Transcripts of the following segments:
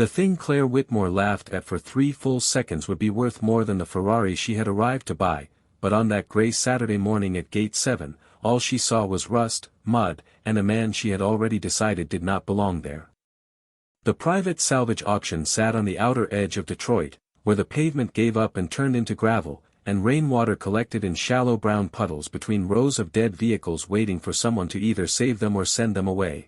The thing Claire Whitmore laughed at for 3 full seconds would be worth more than the Ferrari she had arrived to buy, but on that grey Saturday morning at Gate 7, all she saw was rust, mud, and a man she had already decided did not belong there. The private salvage auction sat on the outer edge of Detroit, where the pavement gave up and turned into gravel, and rainwater collected in shallow brown puddles between rows of dead vehicles waiting for someone to either save them or send them away.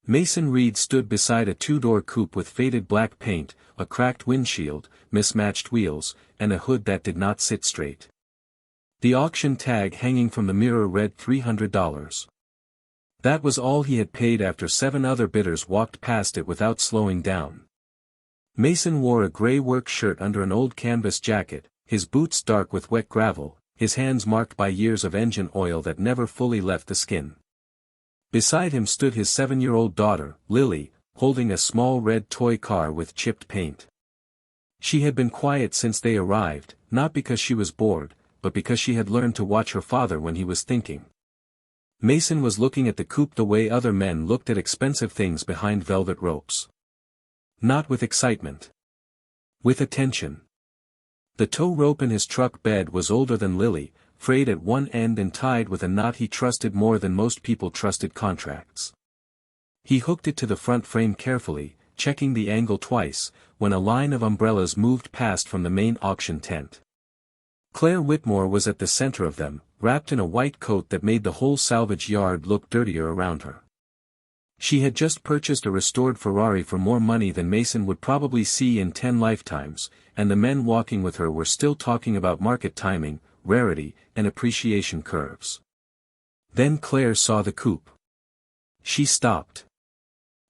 Mason Reed stood beside a 2-door coupe with faded black paint, a cracked windshield, mismatched wheels, and a hood that did not sit straight. The auction tag hanging from the mirror read $300. That was all he had paid after 7 other bidders walked past it without slowing down. Mason wore a grey work shirt under an old canvas jacket, his boots dark with wet gravel, his hands marked by years of engine oil that never fully left the skin. Beside him stood his 7-year-old daughter, Lily, holding a small red toy car with chipped paint. She had been quiet since they arrived, not because she was bored, but because she had learned to watch her father when he was thinking. Mason was looking at the coupe the way other men looked at expensive things behind velvet ropes. Not with excitement. With attention. The tow rope in his truck bed was older than Lily, frayed at one end and tied with a knot he trusted more than most people trusted contracts. He hooked it to the front frame carefully, checking the angle twice, when a line of umbrellas moved past from the main auction tent. Claire Whitmore was at the center of them, wrapped in a white coat that made the whole salvage yard look dirtier around her. She had just purchased a restored Ferrari for more money than Mason would probably see in 10 lifetimes, and the men walking with her were still talking about market timing, rarity, and appreciation curves. Then Claire saw the coupe. She stopped.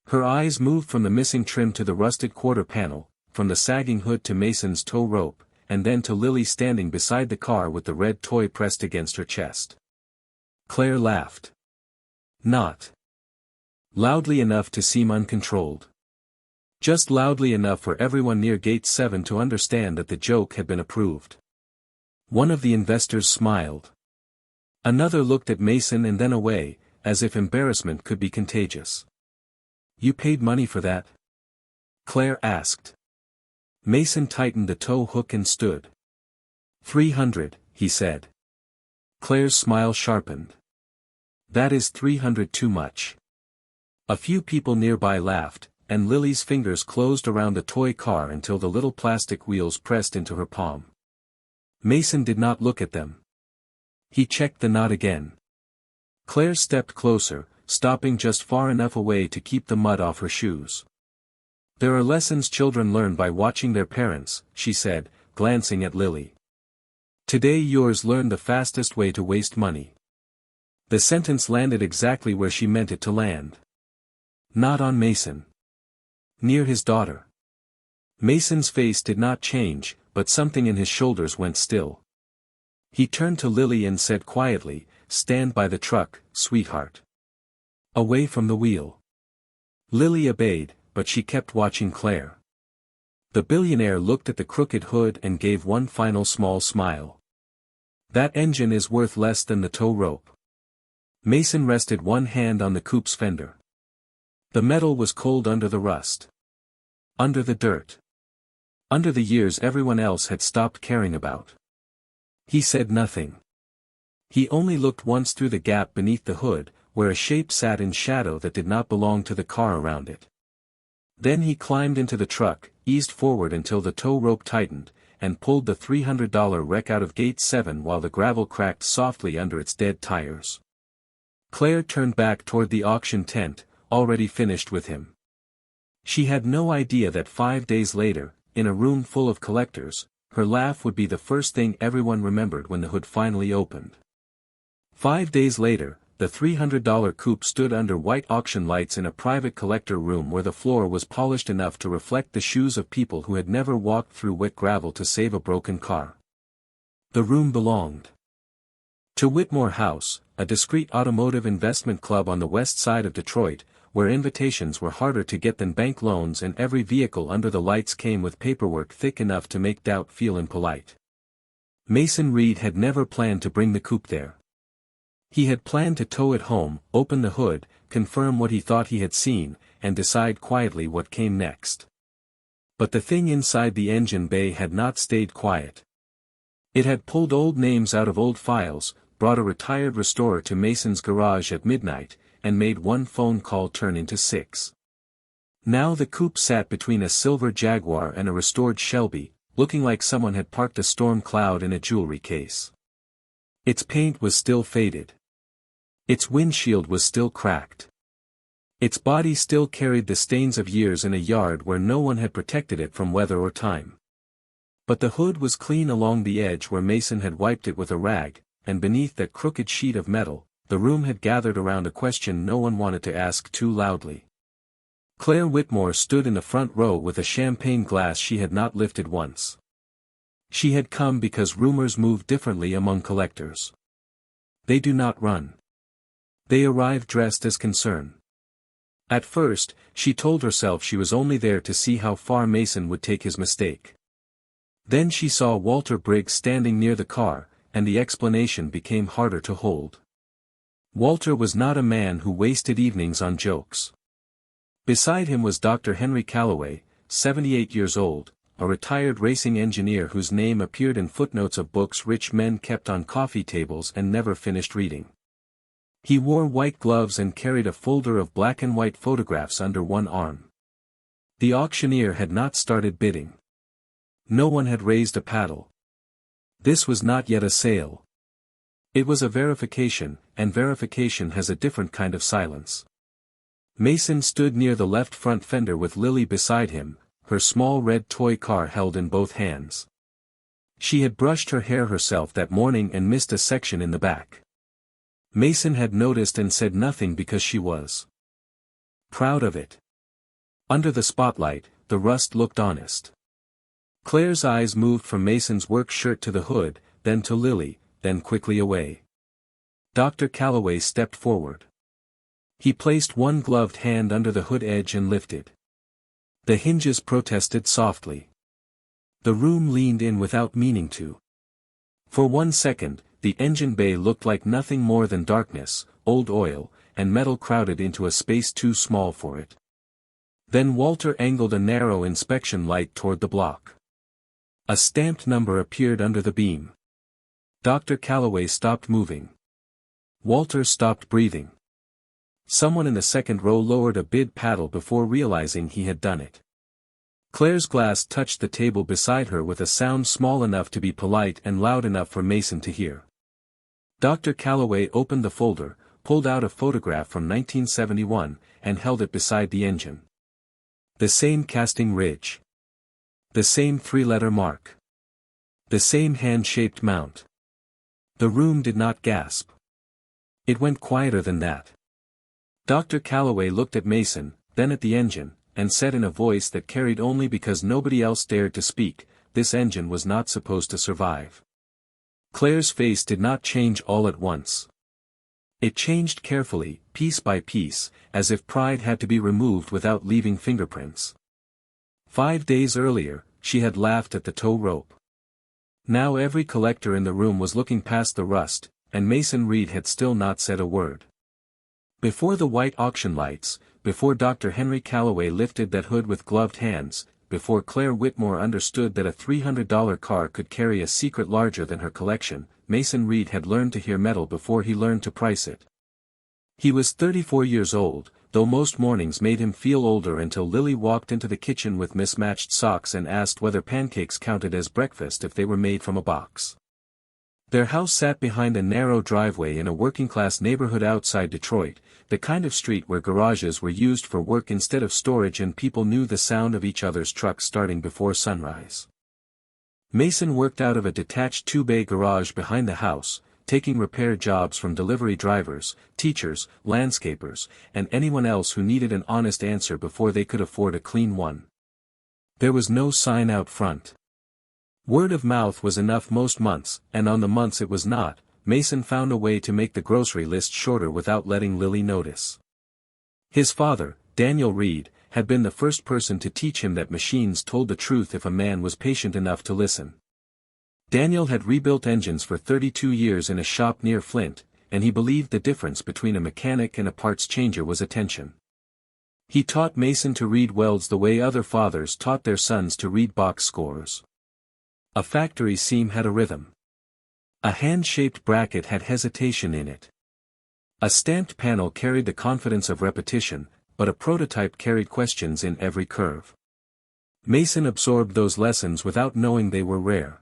Her eyes moved from the missing trim to the rusted quarter panel, from the sagging hood to Mason's tow rope, and then to Lily standing beside the car with the red toy pressed against her chest. Claire laughed. Not loudly enough to seem uncontrolled. Just loudly enough for everyone near Gate 7 to understand that the joke had been approved. One of the investors smiled. Another looked at Mason and then away, as if embarrassment could be contagious. "You paid money for that?" Claire asked. Mason tightened the tow hook and stood. "$300, he said. Claire's smile sharpened. "That is $300 too much." A few people nearby laughed, and Lily's fingers closed around the toy car until the little plastic wheels pressed into her palm. Mason did not look at them. He checked the knot again. Claire stepped closer, stopping just far enough away to keep the mud off her shoes. "There are lessons children learn by watching their parents," she said, glancing at Lily. "Today yours learned the fastest way to waste money." The sentence landed exactly where she meant it to land. Not on Mason. Near his daughter. Mason's face did not change, but something in his shoulders went still. He turned to Lily and said quietly, "Stand by the truck, sweetheart. Away from the wheel." Lily obeyed, but she kept watching Claire. The billionaire looked at the crooked hood and gave one final small smile. "That engine is worth less than the tow rope." Mason rested one hand on the coupe's fender. The metal was cold under the rust. Under the dirt. Under the years everyone else had stopped caring about. He said nothing. He only looked once through the gap beneath the hood, where a shape sat in shadow that did not belong to the car around it. Then he climbed into the truck, eased forward until the tow rope tightened, and pulled the $300 wreck out of Gate 7 while the gravel cracked softly under its dead tires. Claire turned back toward the auction tent, already finished with him. She had no idea that 5 days later, in a room full of collectors, her laugh would be the first thing everyone remembered when the hood finally opened. 5 days later, the $300 coupe stood under white auction lights in a private collector room where the floor was polished enough to reflect the shoes of people who had never walked through wet gravel to save a broken car. The room belonged to Whitmore House, a discreet automotive investment club on the west side of Detroit, where invitations were harder to get than bank loans and every vehicle under the lights came with paperwork thick enough to make doubt feel impolite. Mason Reed had never planned to bring the coupe there. He had planned to tow it home, open the hood, confirm what he thought he had seen, and decide quietly what came next. But the thing inside the engine bay had not stayed quiet. It had pulled old names out of old files, brought a retired restorer to Mason's garage at midnight, and made one phone call turn into 6. Now the coupe sat between a silver Jaguar and a restored Shelby, looking like someone had parked a storm cloud in a jewelry case. Its paint was still faded. Its windshield was still cracked. Its body still carried the stains of years in a yard where no one had protected it from weather or time. But the hood was clean along the edge where Mason had wiped it with a rag, and beneath that crooked sheet of metal, the room had gathered around a question no one wanted to ask too loudly. Claire Whitmore stood in the front row with a champagne glass she had not lifted once. She had come because rumors move differently among collectors. They do not run. They arrive dressed as concern. At first, she told herself she was only there to see how far Mason would take his mistake. Then she saw Walter Briggs standing near the car, and the explanation became harder to hold. Walter was not a man who wasted evenings on jokes. Beside him was Dr. Henry Calloway, 78 years old, a retired racing engineer whose name appeared in footnotes of books rich men kept on coffee tables and never finished reading. He wore white gloves and carried a folder of black and white photographs under one arm. The auctioneer had not started bidding. No one had raised a paddle. This was not yet a sale. It was a verification, and verification has a different kind of silence. Mason stood near the left front fender with Lily beside him, her small red toy car held in both hands. She had brushed her hair herself that morning and missed a section in the back. Mason had noticed and said nothing because she was proud of it. Under the spotlight, the rust looked honest. Claire's eyes moved from Mason's work shirt to the hood, then to Lily, then quickly away. Dr. Calloway stepped forward. He placed one gloved hand under the hood edge and lifted. The hinges protested softly. The room leaned in without meaning to. For 1 second, the engine bay looked like nothing more than darkness, old oil, and metal crowded into a space too small for it. Then Walter angled a narrow inspection light toward the block. A stamped number appeared under the beam. Dr. Calloway stopped moving. Walter stopped breathing. Someone in the second row lowered a bid paddle before realizing he had done it. Claire's glass touched the table beside her with a sound small enough to be polite and loud enough for Mason to hear. Dr. Calloway opened the folder, pulled out a photograph from 1971, and held it beside the engine. The same casting ridge. The same 3-letter mark. The same hand-shaped mount. The room did not gasp. It went quieter than that. Dr. Calloway looked at Mason, then at the engine, and said in a voice that carried only because nobody else dared to speak, "This engine was not supposed to survive." Claire's face did not change all at once. It changed carefully, piece by piece, as if pride had to be removed without leaving fingerprints. 5 days earlier, she had laughed at the tow rope. Now every collector in the room was looking past the rust, and Mason Reed had still not said a word. Before the white auction lights, before Dr. Henry Calloway lifted that hood with gloved hands, before Claire Whitmore understood that a $300 car could carry a secret larger than her collection, Mason Reed had learned to hear metal before he learned to price it. He was 34 years old, though most mornings made him feel older until Lily walked into the kitchen with mismatched socks and asked whether pancakes counted as breakfast if they were made from a box. Their house sat behind a narrow driveway in a working-class neighborhood outside Detroit, the kind of street where garages were used for work instead of storage and people knew the sound of each other's trucks starting before sunrise. Mason worked out of a detached 2-bay garage behind the house, taking repair jobs from delivery drivers, teachers, landscapers, and anyone else who needed an honest answer before they could afford a clean one. There was no sign out front. Word of mouth was enough most months, and on the months it was not, Mason found a way to make the grocery list shorter without letting Lily notice. His father, Daniel Reed, had been the first person to teach him that machines told the truth if a man was patient enough to listen. Daniel had rebuilt engines for 32 years in a shop near Flint, and he believed the difference between a mechanic and a parts changer was attention. He taught Mason to read welds the way other fathers taught their sons to read box scores. A factory seam had a rhythm. A hand-shaped bracket had hesitation in it. A stamped panel carried the confidence of repetition, but a prototype carried questions in every curve. Mason absorbed those lessons without knowing they were rare.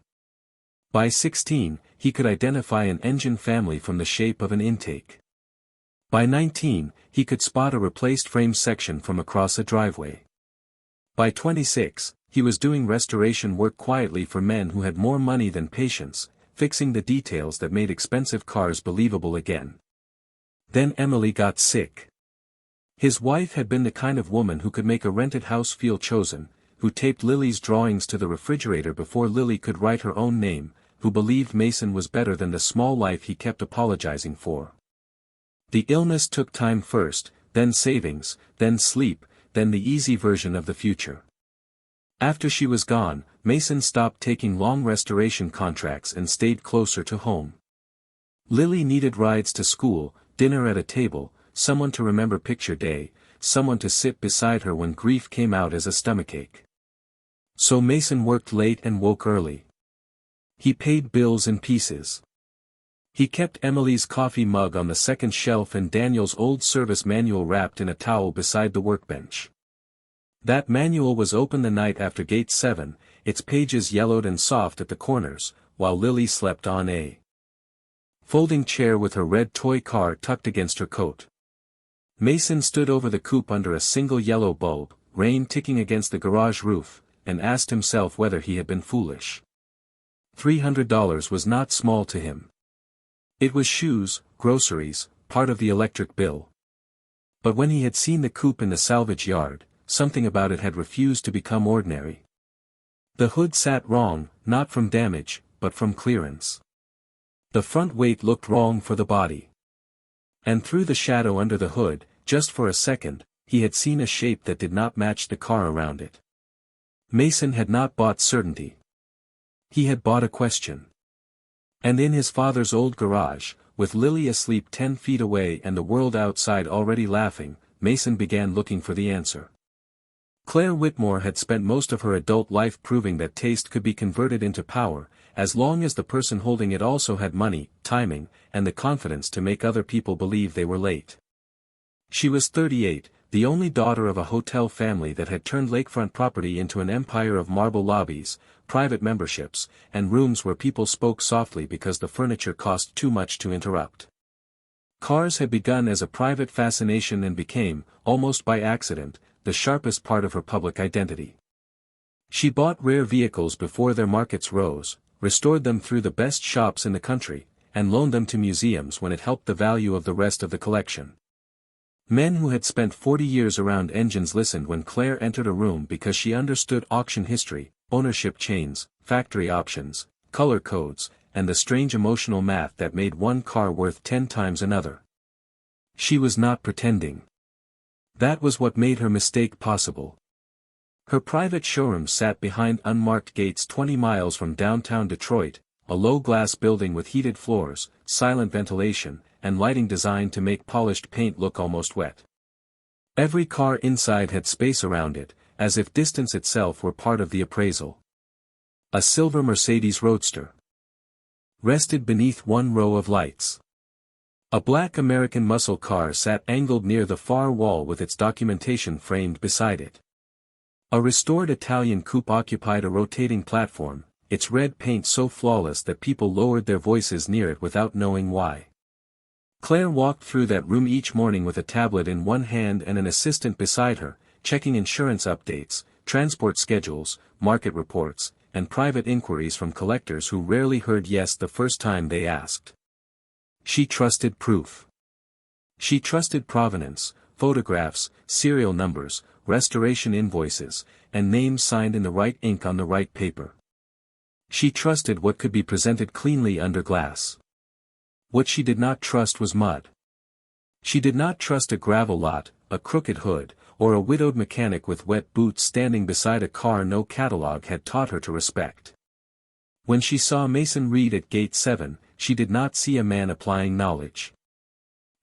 By 16, he could identify an engine family from the shape of an intake. By 19, he could spot a replaced frame section from across a driveway. By 26, he was doing restoration work quietly for men who had more money than patience, fixing the details that made expensive cars believable again. Then Emily got sick. His wife had been the kind of woman who could make a rented house feel chosen, who taped Lily's drawings to the refrigerator before Lily could write her own name, who believed Mason was better than the small life he kept apologizing for. The illness took time first, then savings, then sleep, then the easy version of the future. After she was gone, Mason stopped taking long restoration contracts and stayed closer to home. Lily needed rides to school, dinner at a table, someone to remember picture day, someone to sit beside her when grief came out as a stomachache. So Mason worked late and woke early. He paid bills in pieces. He kept Emily's coffee mug on the second shelf and Daniel's old service manual wrapped in a towel beside the workbench. That manual was open the night after Gate 7, its pages yellowed and soft at the corners, while Lily slept on a folding chair with her red toy car tucked against her coat. Mason stood over the coupe under a single yellow bulb, rain ticking against the garage roof, and asked himself whether he had been foolish. $300 was not small to him. It was shoes, groceries, part of the electric bill. But when he had seen the coupe in the salvage yard, something about it had refused to become ordinary. The hood sat wrong, not from damage, but from clearance. The front weight looked wrong for the body. And through the shadow under the hood, just for a second, he had seen a shape that did not match the car around it. Mason had not bought certainty. He had bought a question. And in his father's old garage, with Lily asleep 10 feet away and the world outside already laughing, Mason began looking for the answer. Claire Whitmore had spent most of her adult life proving that taste could be converted into power, as long as the person holding it also had money, timing, and the confidence to make other people believe they were late. She was 38, the only daughter of a hotel family that had turned lakefront property into an empire of marble lobbies, private memberships, and rooms where people spoke softly because the furniture cost too much to interrupt. Cars had begun as a private fascination and became, almost by accident, the sharpest part of her public identity. She bought rare vehicles before their markets rose, restored them through the best shops in the country, and loaned them to museums when it helped the value of the rest of the collection. Men who had spent 40 years around engines listened when Claire entered a room because she understood auction history, ownership chains, factory options, color codes, and the strange emotional math that made one car worth 10 times another. She was not pretending. That was what made her mistake possible. Her private showroom sat behind unmarked gates 20 miles from downtown Detroit, a low-glass building with heated floors, silent ventilation, and lighting designed to make polished paint look almost wet. Every car inside had space around it, as if distance itself were part of the appraisal. A silver Mercedes Roadster rested beneath one row of lights. A black American muscle car sat angled near the far wall with its documentation framed beside it. A restored Italian coupe occupied a rotating platform, its red paint so flawless that people lowered their voices near it without knowing why. Claire walked through that room each morning with a tablet in one hand and an assistant beside her, checking insurance updates, transport schedules, market reports, and private inquiries from collectors who rarely heard yes the first time they asked. She trusted proof. She trusted provenance, photographs, serial numbers, restoration invoices, and names signed in the right ink on the right paper. She trusted what could be presented cleanly under glass. What she did not trust was mud. She did not trust a gravel lot, a crooked hood, or a widowed mechanic with wet boots standing beside a car no catalog had taught her to respect. When she saw Mason Reed at Gate 7, she did not see a man applying knowledge.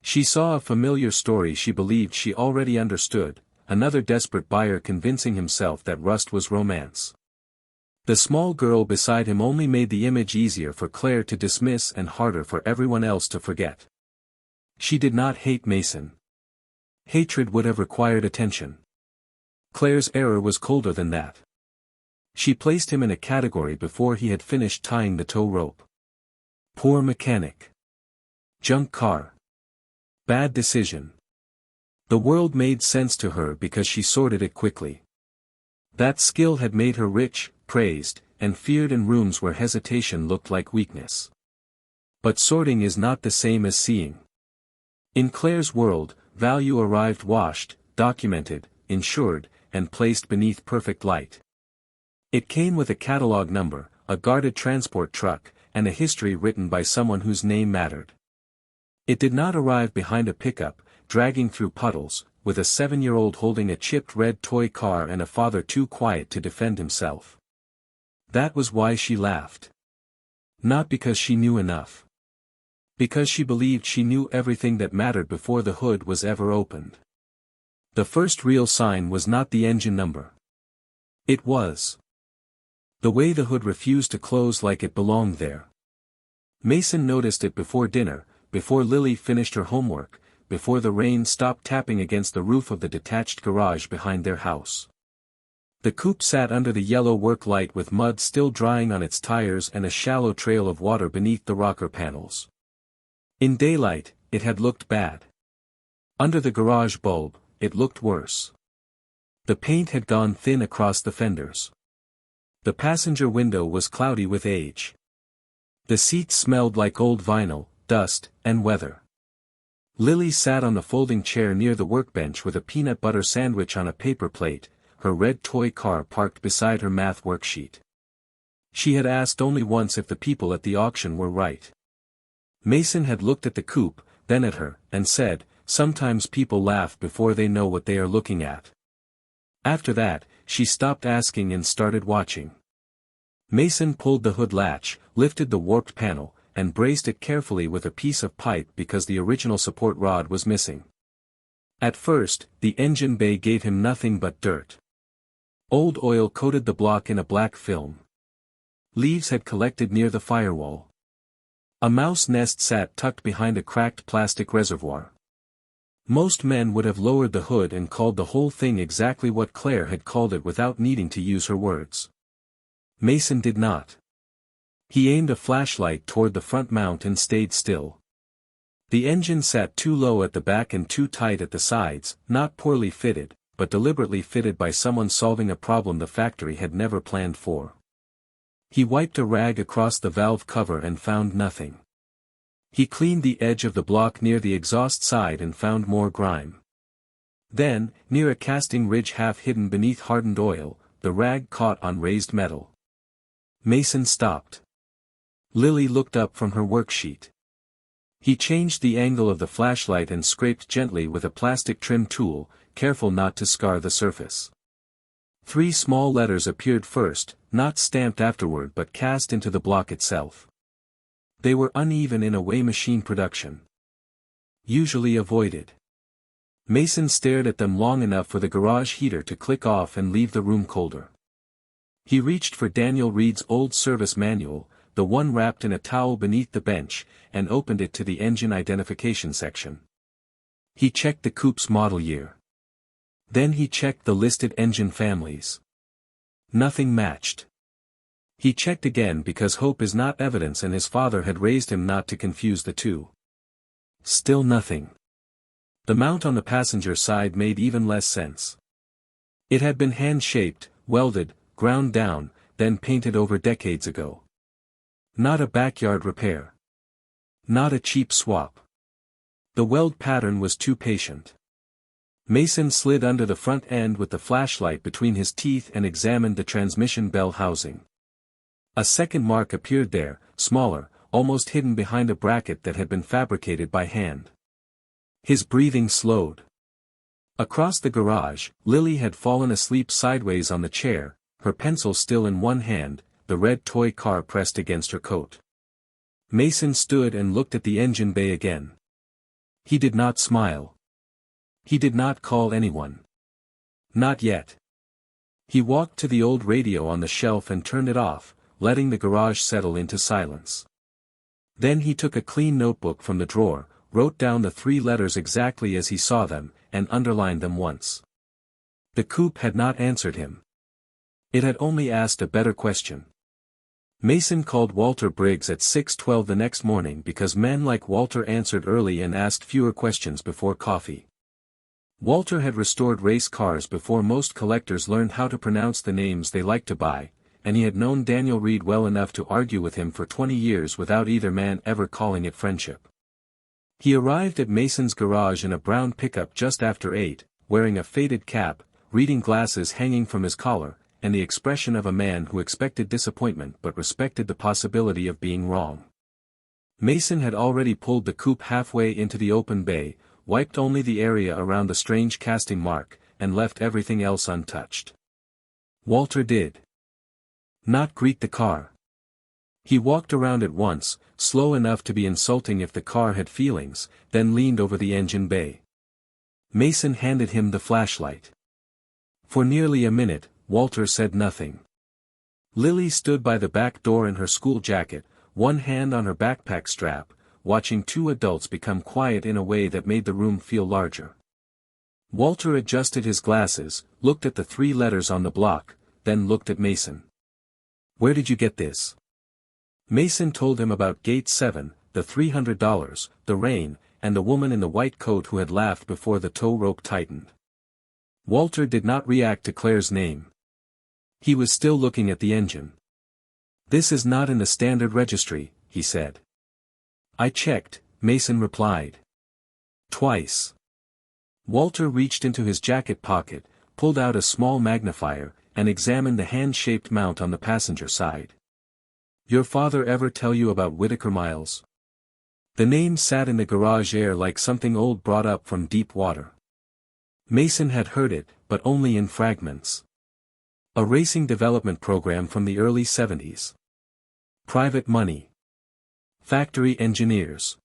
She saw a familiar story she believed she already understood, another desperate buyer convincing himself that rust was romance. The small girl beside him only made the image easier for Claire to dismiss and harder for everyone else to forget. She did not hate Mason. Hatred would have required attention. Claire's error was colder than that. She placed him in a category before he had finished tying the tow rope. Poor mechanic. Junk car. Bad decision. The world made sense to her because she sorted it quickly. That skill had made her rich, praised, and feared in rooms where hesitation looked like weakness. But sorting is not the same as seeing. In Claire's world, value arrived washed, documented, insured, and placed beneath perfect light. It came with a catalog number, a guarded transport truck, and a history written by someone whose name mattered. It did not arrive behind a pickup, dragging through puddles, with a 7-year-old holding a chipped red toy car and a father too quiet to defend himself. That was why she laughed. Not because she knew enough. Because she believed she knew everything that mattered before the hood was ever opened. The first real sign was not the engine number. It was the way the hood refused to close like it belonged there. Mason noticed it before dinner, before Lily finished her homework, before the rain stopped tapping against the roof of the detached garage behind their house. The coupe sat under the yellow work light with mud still drying on its tires and a shallow trail of water beneath the rocker panels. In daylight, it had looked bad. Under the garage bulb, it looked worse. The paint had gone thin across the fenders. The passenger window was cloudy with age. The seats smelled like old vinyl, dust, and weather. Lily sat on the folding chair near the workbench with a peanut butter sandwich on a paper plate, her red toy car parked beside her math worksheet. She had asked only once if the people at the auction were right. Mason had looked at the coupe, then at her, and said, "Sometimes people laugh before they know what they are looking at." After that, she stopped asking and started watching. Mason pulled the hood latch, lifted the warped panel, and braced it carefully with a piece of pipe because the original support rod was missing. At first, the engine bay gave him nothing but dirt. Old oil coated the block in a black film. Leaves had collected near the firewall. A mouse nest sat tucked behind a cracked plastic reservoir. Most men would have lowered the hood and called the whole thing exactly what Claire had called it without needing to use her words. Mason did not. He aimed a flashlight toward the front mount and stayed still. The engine sat too low at the back and too tight at the sides, not poorly fitted, but deliberately fitted by someone solving a problem the factory had never planned for. He wiped a rag across the valve cover and found nothing. He cleaned the edge of the block near the exhaust side and found more grime. Then, near a casting ridge half hidden beneath hardened oil, the rag caught on raised metal. Mason stopped. Lily looked up from her worksheet. He changed the angle of the flashlight and scraped gently with a plastic trim tool, careful not to scar the surface. 3 small letters appeared first, not stamped afterward but cast into the block itself. They were uneven in a way machine production usually avoided. Mason stared at them long enough for the garage heater to click off and leave the room colder. He reached for Daniel Reed's old service manual, the one wrapped in a towel beneath the bench, and opened it to the engine identification section. He checked the coupe's model year. Then he checked the listed engine families. Nothing matched. He checked again because hope is not evidence and his father had raised him not to confuse the two. Still nothing. The mount on the passenger side made even less sense. It had been hand-shaped, welded, ground down, then painted over decades ago. Not a backyard repair. Not a cheap swap. The weld pattern was too patient. Mason slid under the front end with the flashlight between his teeth and examined the transmission bell housing. A second mark appeared there, smaller, almost hidden behind a bracket that had been fabricated by hand. His breathing slowed. Across the garage, Lily had fallen asleep sideways on the chair, her pencil still in one hand, the red toy car pressed against her coat. Mason stood and looked at the engine bay again. He did not smile. He did not call anyone. Not yet. He walked to the old radio on the shelf and turned it off, letting the garage settle into silence. Then he took a clean notebook from the drawer, wrote down the 3 letters exactly as he saw them, and underlined them once. The coupe had not answered him. It had only asked a better question. Mason called Walter Briggs at 6:12 the next morning because men like Walter answered early and asked fewer questions before coffee. Walter had restored race cars before most collectors learned how to pronounce the names they liked to buy, and he had known Daniel Reed well enough to argue with him for 20 years without either man ever calling it friendship. He arrived at Mason's garage in a brown pickup just after 8, wearing a faded cap, reading glasses hanging from his collar, and the expression of a man who expected disappointment but respected the possibility of being wrong. Mason had already pulled the coupe halfway into the open bay, wiped only the area around the strange casting mark, and left everything else untouched. Walter did not greet the car. He walked around it once, slow enough to be insulting if the car had feelings, then leaned over the engine bay. Mason handed him the flashlight. For nearly a minute, Walter said nothing. Lily stood by the back door in her school jacket, one hand on her backpack strap, watching 2 adults become quiet in a way that made the room feel larger. Walter adjusted his glasses, looked at the 3 letters on the block, then looked at Mason. "Where did you get this?" Mason told him about Gate 7, the $300, the rain, and the woman in the white coat who had laughed before the tow rope tightened. Walter did not react to Claire's name. He was still looking at the engine. "This is not in the standard registry," he said. "I checked," Mason replied. "Twice." Walter reached into his jacket pocket, pulled out a small magnifier, and examined the hand-shaped mount on the passenger side. "Your father ever tell you about Whitaker Miles?" The name sat in the garage air like something old brought up from deep water. Mason had heard it, but only in fragments. A racing development program from the early 70s. Private money. Factory engineers.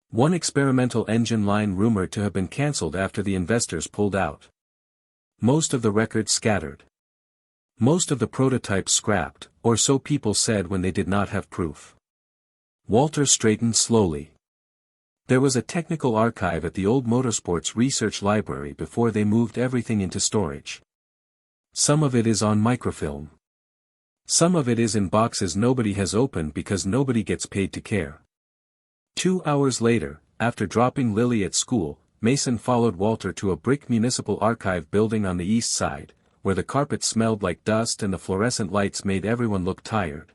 One experimental engine line rumored to have been cancelled after the investors pulled out. Most of the records scattered. Most of the prototypes scrapped, or so people said when they did not have proof. Walter straightened slowly. There was a technical archive at the old Motorsports Research Library before they moved everything into storage. Some of it is on microfilm. Some of it is in boxes nobody has opened because nobody gets paid to care. 2 hours later, after dropping Lily at school, Mason followed Walter to a brick municipal archive building on the east side, where the carpet smelled like dust and the fluorescent lights made everyone look tired.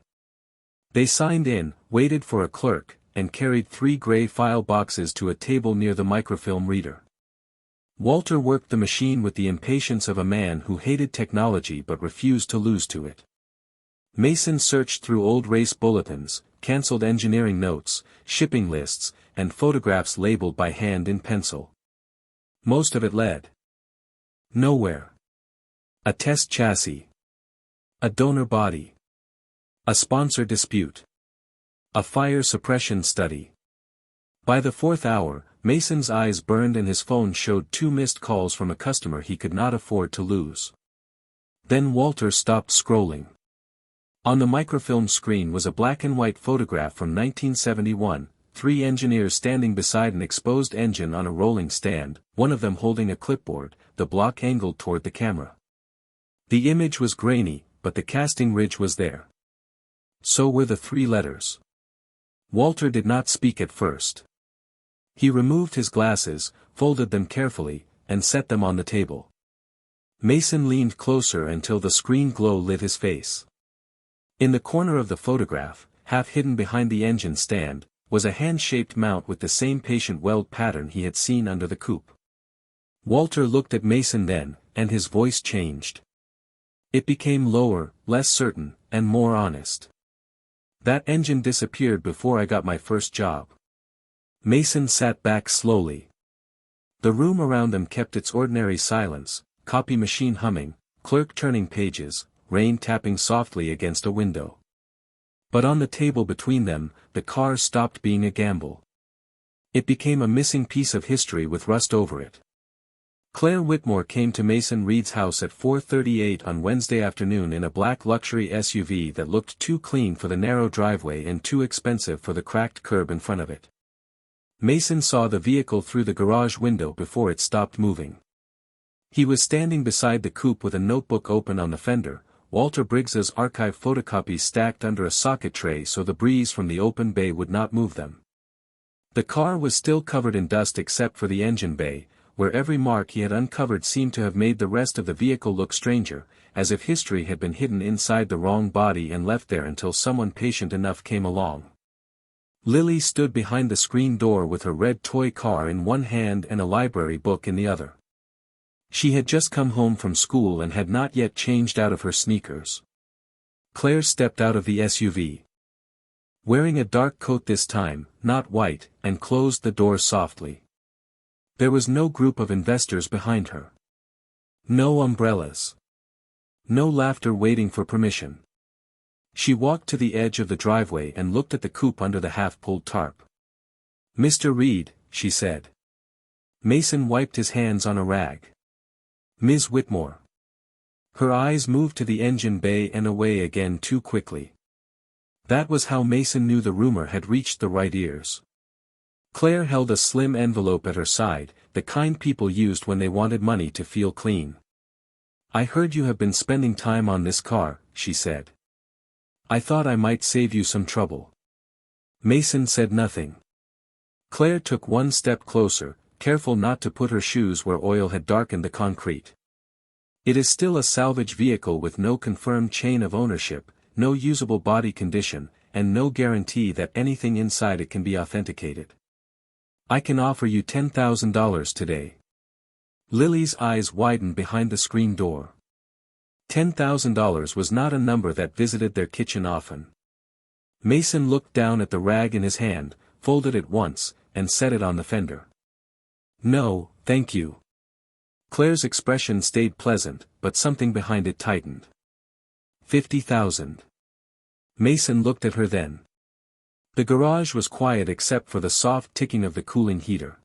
They signed in, waited for a clerk, and carried 3 gray file boxes to a table near the microfilm reader. Walter worked the machine with the impatience of a man who hated technology but refused to lose to it. Mason searched through old race bulletins, cancelled engineering notes, shipping lists, and photographs labeled by hand in pencil. Most of it led nowhere. A test chassis. A donor body. A sponsor dispute. A fire suppression study. By the 4th hour, Mason's eyes burned and his phone showed 2 missed calls from a customer he could not afford to lose. Then Walter stopped scrolling. On the microfilm screen was a black and white photograph from 1971, 3 engineers standing beside an exposed engine on a rolling stand, one of them holding a clipboard, the block angled toward the camera. The image was grainy, but the casting ridge was there. So were the 3 letters. Walter did not speak at first. He removed his glasses, folded them carefully, and set them on the table. Mason leaned closer until the screen glow lit his face. In the corner of the photograph, half hidden behind the engine stand, was a hand-shaped mount with the same patient weld pattern he had seen under the coupe. Walter looked at Mason then, and his voice changed. It became lower, less certain, and more honest. "That engine disappeared before I got my first job." Mason sat back slowly. The room around them kept its ordinary silence, copy machine humming, clerk turning pages, rain tapping softly against a window. But on the table between them, the car stopped being a gamble. It became a missing piece of history with rust over it. Claire Whitmore came to Mason Reed's house at 4:38 on Wednesday afternoon in a black luxury SUV that looked too clean for the narrow driveway and too expensive for the cracked curb in front of it. Mason saw the vehicle through the garage window before it stopped moving. He was standing beside the coupe with a notebook open on the fender, Walter Briggs's archive photocopies stacked under a socket tray so the breeze from the open bay would not move them. The car was still covered in dust except for the engine bay, where every mark he had uncovered seemed to have made the rest of the vehicle look stranger, as if history had been hidden inside the wrong body and left there until someone patient enough came along. Lily stood behind the screen door with her red toy car in one hand and a library book in the other. She had just come home from school and had not yet changed out of her sneakers. Claire stepped out of the SUV. Wearing a dark coat this time, not white, and closed the door softly. There was no group of investors behind her. No umbrellas. No laughter waiting for permission. She walked to the edge of the driveway and looked at the coupe under the half-pulled tarp. "Mr. Reed," she said. Mason wiped his hands on a rag. "Ms. Whitmore." Her eyes moved to the engine bay and away again too quickly. That was how Mason knew the rumor had reached the right ears. Claire held a slim envelope at her side, the kind people used when they wanted money to feel clean. "I heard you have been spending time on this car," she said. "I thought I might save you some trouble." Mason said nothing. Claire took one step closer, careful not to put her shoes where oil had darkened the concrete. "It is still a salvage vehicle with no confirmed chain of ownership, no usable body condition, and no guarantee that anything inside it can be authenticated. I can offer you $10,000 today." Lily's eyes widened behind the screen door. $10,000 was not a number that visited their kitchen often. Mason looked down at the rag in his hand, folded it once, and set it on the fender. "No, thank you." Claire's expression stayed pleasant, but something behind it tightened. $50,000. Mason looked at her then. The garage was quiet except for the soft ticking of the cooling heater.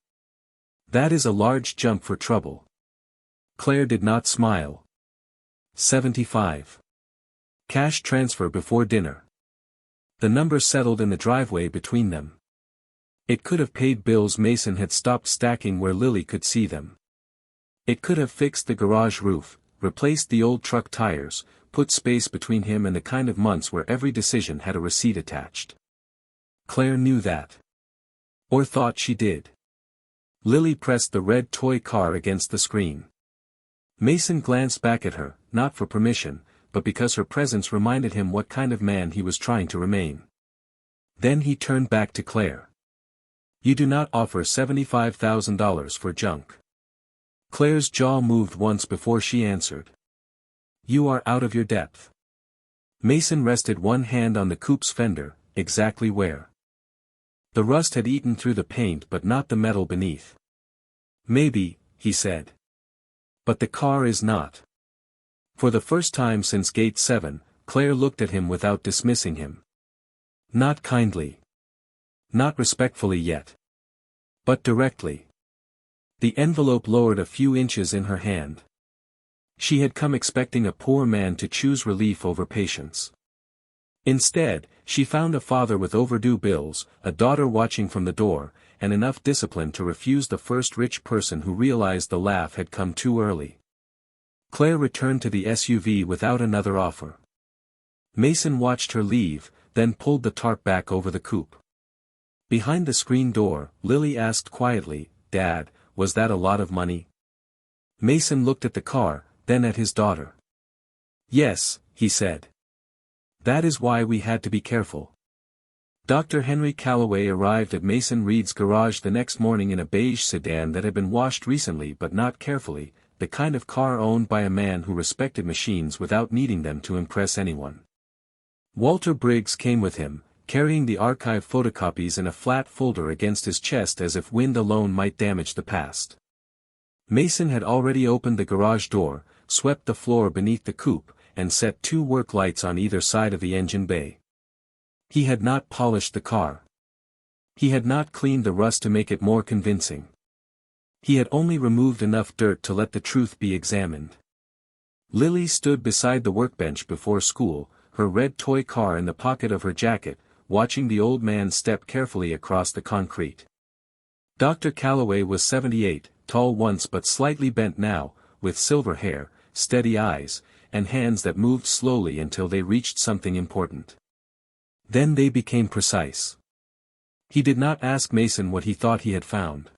"That is a large jump for trouble." Claire did not smile. 75. Cash transfer before dinner. The number settled in the driveway between them. It could have paid bills Mason had stopped stacking where Lily could see them. It could have fixed the garage roof, replaced the old truck tires, put space between him and the kind of months where every decision had a receipt attached. Claire knew that. Or thought she did. Lily pressed the red toy car against the screen. Mason glanced back at her, not for permission, but because her presence reminded him what kind of man he was trying to remain. Then he turned back to Claire. "You do not offer $75,000 for junk." Claire's jaw moved once before she answered. "You are out of your depth." Mason rested one hand on the coupe's fender, exactly where. The rust had eaten through the paint but not the metal beneath. "Maybe," he said. "But the car is not." For the first time since Gate 7, Claire looked at him without dismissing him. Not kindly. Not respectfully yet. But directly. The envelope lowered a few inches in her hand. She had come expecting a poor man to choose relief over patience. Instead, she found a father with overdue bills, a daughter watching from the door, and enough discipline to refuse the first rich person who realized the laugh had come too early. Claire returned to the SUV without another offer. Mason watched her leave, then pulled the tarp back over the coupe. Behind the screen door, Lily asked quietly, "Dad, was that a lot of money?" Mason looked at the car, then at his daughter. "Yes," he said. "That is why we had to be careful." Dr. Henry Calloway arrived at Mason Reed's garage the next morning in a beige sedan that had been washed recently but not carefully, the kind of car owned by a man who respected machines without needing them to impress anyone. Walter Briggs came with him, carrying the archive photocopies in a flat folder against his chest as if wind alone might damage the past. Mason had already opened the garage door, swept the floor beneath the coupe, and set 2 work lights on either side of the engine bay. He had not polished the car. He had not cleaned the rust to make it more convincing. He had only removed enough dirt to let the truth be examined. Lily stood beside the workbench before school, her red toy car in the pocket of her jacket, watching the old man step carefully across the concrete. Dr. Calloway was 78, tall once but slightly bent now, with silver hair, steady eyes, and hands that moved slowly until they reached something important. Then they became precise. He did not ask Mason what he thought he had found.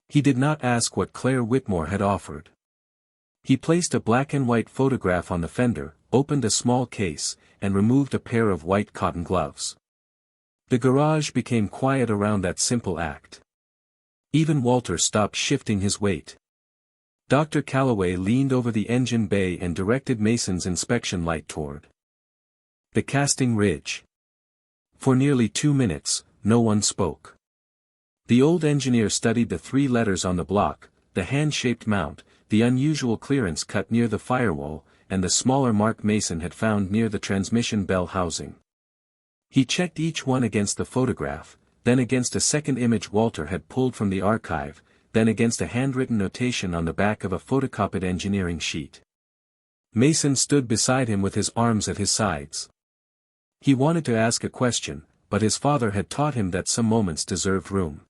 He did not ask what Claire Whitmore had offered. He placed a black and white photograph on the fender, opened a small case, and removed a pair of white cotton gloves. The garage became quiet around that simple act. Even Walter stopped shifting his weight. Dr. Calloway leaned over the engine bay and directed Mason's inspection light toward the casting ridge. For nearly 2 minutes, no one spoke. The old engineer studied the 3 letters on the block, the hand-shaped mount, the unusual clearance cut near the firewall, and the smaller mark Mason had found near the transmission bell housing. He checked each one against the photograph, then against a second image Walter had pulled from the archive, then against a handwritten notation on the back of a photocopied engineering sheet. Mason stood beside him with his arms at his sides. He wanted to ask a question, but his father had taught him that some moments deserved room.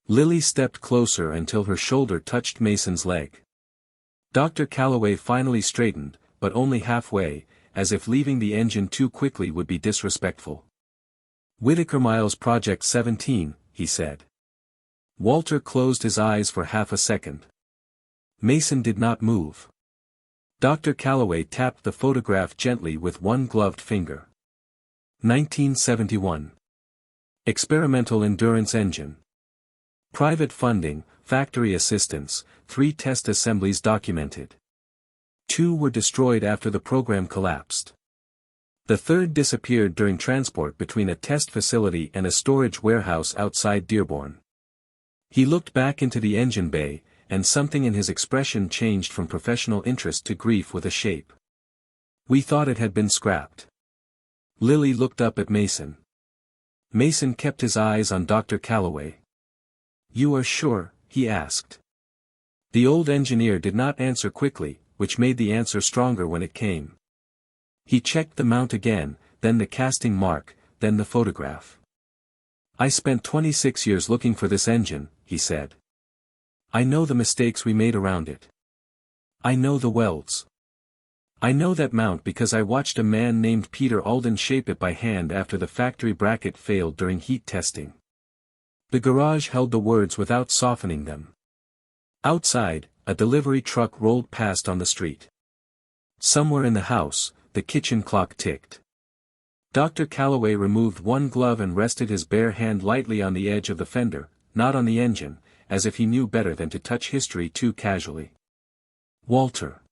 Lily stepped closer until her shoulder touched Mason's leg. Dr. Calloway finally straightened, but only halfway, as if leaving the engine too quickly would be disrespectful. "Whittaker Miles Project 17, he said. Walter closed his eyes for half a second. Mason did not move. Dr. Calloway tapped the photograph gently with one gloved finger. 1971. Experimental Endurance Engine. Private funding, factory assistance, 3 test assemblies documented. 2 were destroyed after the program collapsed. The 3rd disappeared during transport between a test facility and a storage warehouse outside Dearborn. He looked back into the engine bay, and something in his expression changed from professional interest to grief with a shape. "We thought it had been scrapped." Lily looked up at Mason. Mason kept his eyes on Dr. Calloway. "You are sure?" he asked. The old engineer did not answer quickly, which made the answer stronger when it came. He checked the mount again, then the casting mark, then the photograph. "I spent 26 years looking for this engine," he said. "I know the mistakes we made around it. I know the welds. I know that mount because I watched a man named Peter Alden shape it by hand after the factory bracket failed during heat testing." The garage held the words without softening them. Outside, a delivery truck rolled past on the street. Somewhere in the house, the kitchen clock ticked. Dr. Calloway removed one glove and rested his bare hand lightly on the edge of the fender, not on the engine, as if he knew better than to touch history too casually. Walter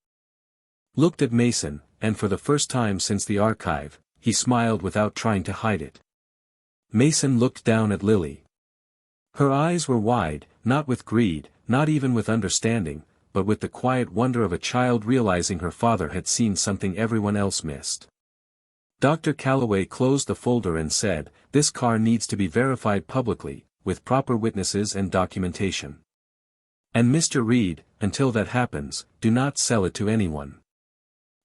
looked at Mason, and for the first time since the archive, he smiled without trying to hide it. Mason looked down at Lily. Her eyes were wide, not with greed, not even with understanding, but with the quiet wonder of a child realizing her father had seen something everyone else missed. Dr. Calloway closed the folder and said, "This car needs to be verified publicly, with proper witnesses and documentation. And Mr. Reed, until that happens, do not sell it to anyone."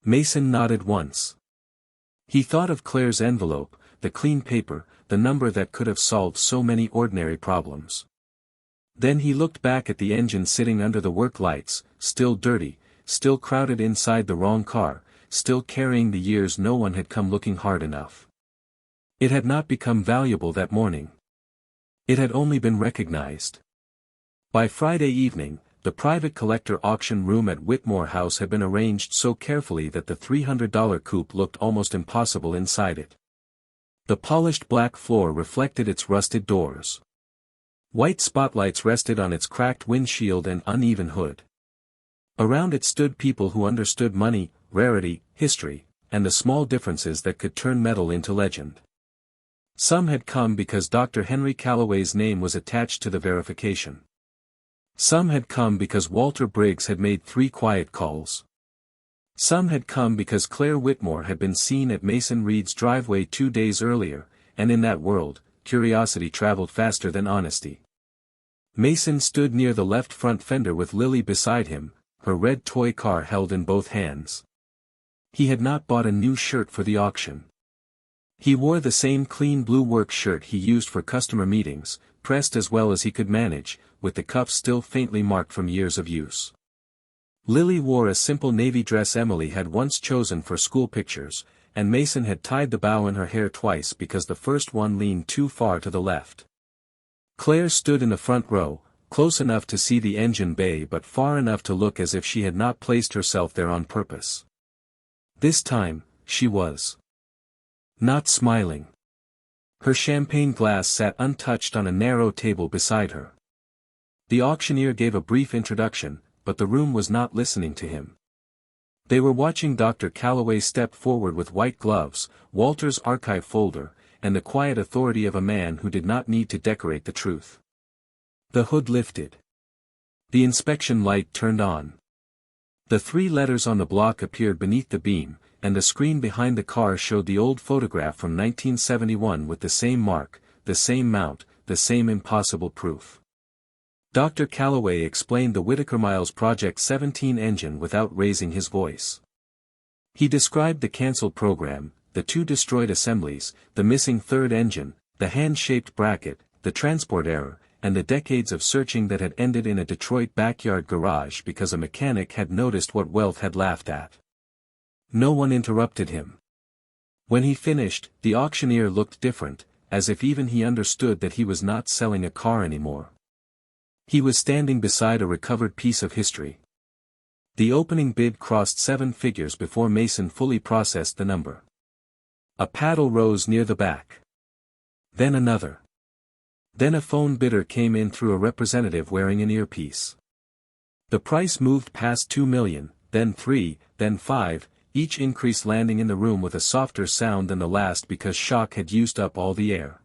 Mason nodded once. He thought of Claire's envelope, the clean paper, the number that could have solved so many ordinary problems. Then he looked back at the engine sitting under the work lights, still dirty, still crowded inside the wrong car, still carrying the years no one had come looking hard enough. It had not become valuable that morning. It had only been recognized. By Friday evening, the private collector auction room at Whitmore House had been arranged so carefully that the $300 coupe looked almost impossible inside it. The polished black floor reflected its rusted doors. White spotlights rested on its cracked windshield and uneven hood. Around it stood people who understood money, rarity, history, and the small differences that could turn metal into legend. Some had come because Dr. Henry Calloway's name was attached to the verification. Some had come because Walter Briggs had made 3 quiet calls. Some had come because Claire Whitmore had been seen at Mason Reed's driveway 2 days earlier, and in that world, curiosity traveled faster than honesty. Mason stood near the left front fender with Lily beside him, her red toy car held in both hands. He had not bought a new shirt for the auction. He wore the same clean blue work shirt he used for customer meetings, pressed as well as he could manage, with the cuffs still faintly marked from years of use. Lily wore a simple navy dress Emily had once chosen for school pictures, and Mason had tied the bow in her hair twice because the first one leaned too far to the left. Claire stood in the front row, close enough to see the engine bay but far enough to look as if she had not placed herself there on purpose. This time, she was not smiling. Her champagne glass sat untouched on a narrow table beside her. The auctioneer gave a brief introduction, but the room was not listening to him. They were watching Dr. Calloway step forward with white gloves, Walter's archive folder, and the quiet authority of a man who did not need to decorate the truth. The hood lifted. The inspection light turned on. The 3 letters on the block appeared beneath the beam, and the screen behind the car showed the old photograph from 1971 with the same mark, the same mount, the same impossible proof. Dr. Calloway explained the Whittaker Miles Project 17 engine without raising his voice. He described the cancelled program, the 2 destroyed assemblies, the missing 3rd engine, the hand-shaped bracket, the transport error, and the decades of searching that had ended in a Detroit backyard garage because a mechanic had noticed what Wealth had laughed at. No one interrupted him. When he finished, the auctioneer looked different, as if even he understood that he was not selling a car anymore. He was standing beside a recovered piece of history. The opening bid crossed 7 figures before Mason fully processed the number. A paddle rose near the back. Then another. Then a phone bidder came in through a representative wearing an earpiece. The price moved past 2 million, then 3, then 5, each increase landing in the room with a softer sound than the last because shock had used up all the air.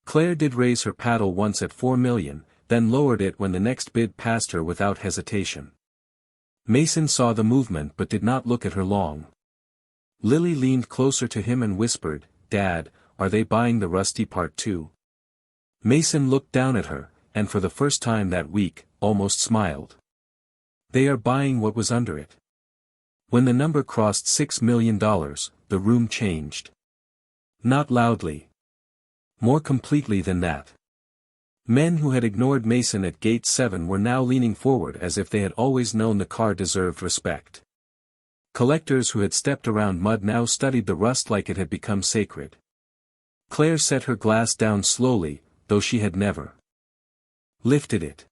Claire did raise her paddle once at 4 million, then lowered it when the next bid passed her without hesitation. Mason saw the movement but did not look at her long. Lily leaned closer to him and whispered, "Dad, are they buying the Rusty part too?" Mason looked down at her, and for the first time that week, almost smiled. "They are buying what was under it." When the number crossed $6 million, the room changed. Not loudly. More completely than that. Men who had ignored Mason at Gate 7 were now leaning forward as if they had always known the car deserved respect. Collectors who had stepped around mud now studied the rust like it had become sacred. Claire set her glass down slowly, though she had never lifted it.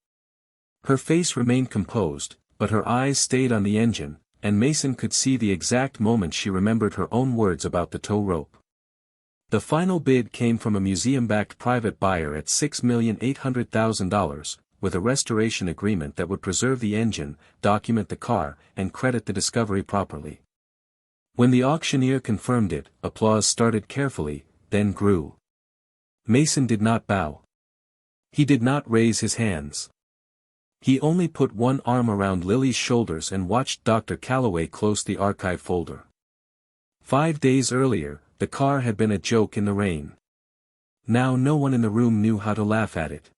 Her face remained composed, but her eyes stayed on the engine, and Mason could see the exact moment she remembered her own words about the tow rope. The final bid came from a museum-backed private buyer at $6,800,000, with a restoration agreement that would preserve the engine, document the car, and credit the discovery properly. When the auctioneer confirmed it, applause started carefully, then grew. Mason did not bow. He did not raise his hands. He only put one arm around Lily's shoulders and watched Dr. Calloway close the archive folder. 5 days earlier, the car had been a joke in the rain. Now no one in the room knew how to laugh at it.